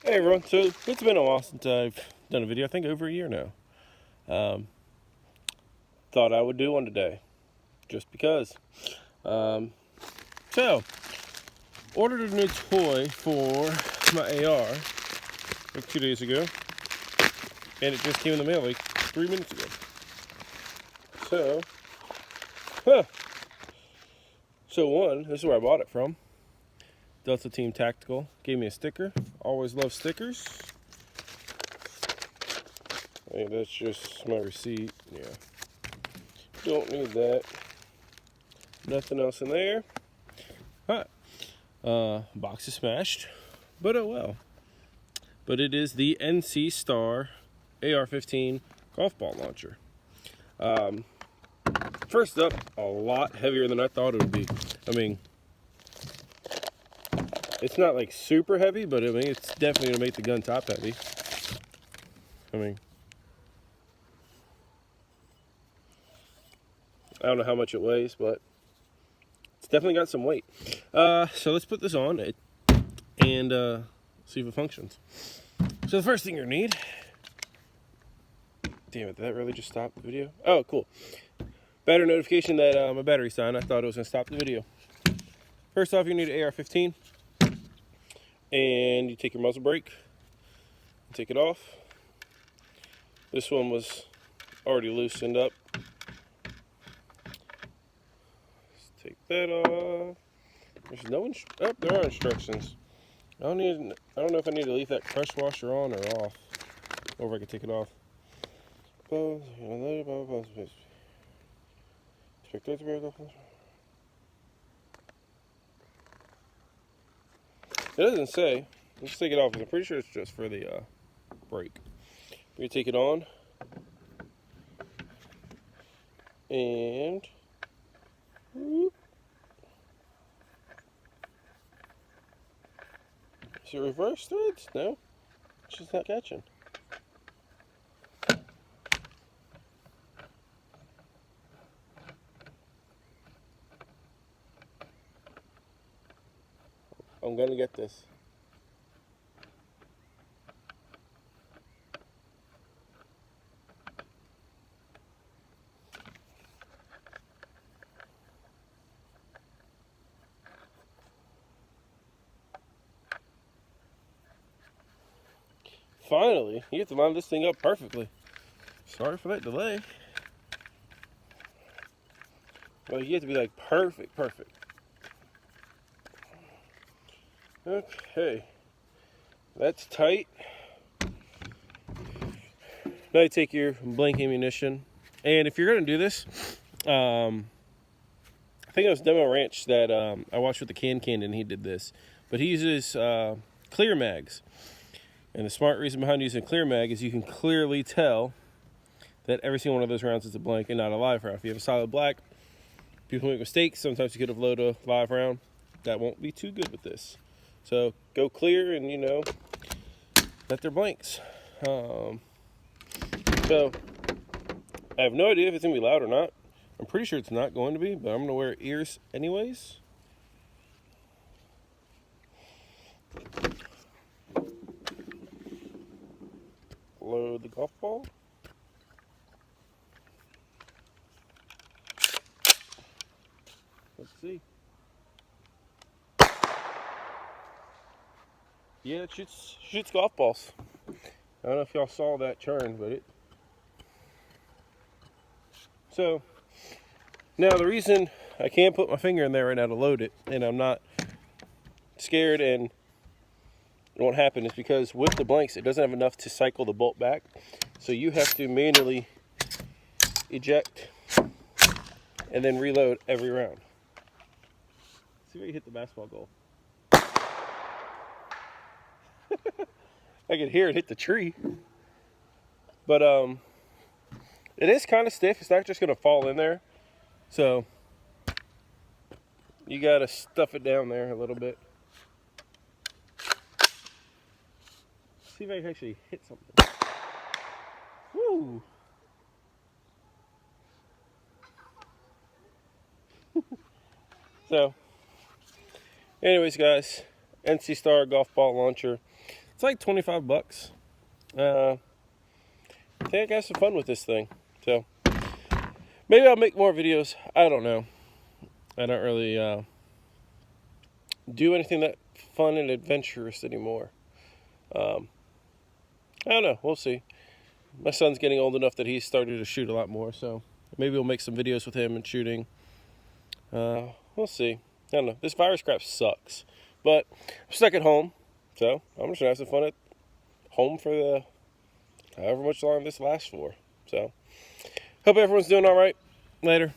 Hey everyone, so it's been a while since I've done a video, I think over a year now. Thought I would do one today, just because. So, ordered a new toy for my AR like 2 days ago, and it just came in the mail like 3 minutes ago. So one, this is where I bought it from. Delta Team Tactical gave me a sticker. Always love stickers. Hey, that's just my receipt. Yeah. Don't need that. Nothing else in there. Box is smashed, but oh well. But it is the NC Star AR15 golf ball launcher. First up, a lot heavier than I thought it would be. I mean, it's not like super heavy, but I mean, it's definitely gonna make the gun top heavy. I mean, I don't know how much it weighs, but it's definitely got some weight. So let's put this on and see if it functions. So the first thing you need, damn it, did that really just stop the video? Oh, cool. Battery notification that my battery's on. I thought it was gonna stop the video. First off, you need an AR-15, and you take your muzzle brake, take it off. This one was already loosened up. Let's take that off. There's no there are instructions. I don't know if I need to leave that crush washer on or off, or if I can take it off. It doesn't say. Let's take it off. I'm pretty sure it's just for the brake. We take it on, and whoop. Is it reverse threads? No, it's just not catching. I'm gonna get this. Finally, you have to line this thing up perfectly. Sorry for that delay. Well, you have to be like perfect. Okay, that's tight. Now you take your blank ammunition, and if you're gonna do this, I think it was Demo Ranch that I watched with the Can and he did this, but he uses clear mags. And the smart reason behind using clear mag is you can clearly tell that every single one of those rounds is a blank and not a live round. If you have a solid black, people make mistakes. Sometimes you could have loaded a live round. That won't be too good with this. So go clear and, that they're blanks. So I have no idea if it's going to be loud or not. I'm pretty sure it's not going to be, but I'm going to wear ears anyways. Load the golf ball. Let's see. Yeah, it shoots golf balls. I don't know if y'all saw that turn, but it. So now the reason I can't put my finger in there right now to load it, and I'm not scared and it won't happen, is because with the blanks it doesn't have enough to cycle the bolt back, so you have to manually eject and then reload every round. See if I can hit the basketball goal. I can hear it hit the tree, but it is kind of stiff. It's not just gonna fall in there, so you gotta stuff it down there a little bit. See if I can actually hit something. Woo! So, anyways, guys, NC Star golf ball launcher. It's like 25 bucks. I think I got some fun with this thing. So maybe I'll make more videos. I don't know. I don't really do anything that fun and adventurous anymore. I don't know. We'll see. My son's getting old enough that he's started to shoot a lot more, so maybe we'll make some videos with him and shooting. We'll see. I don't know. This virus crap sucks. But I'm stuck at home, so I'm just going to have some fun at home for the however much longer this lasts for. So, hope everyone's doing all right. Later.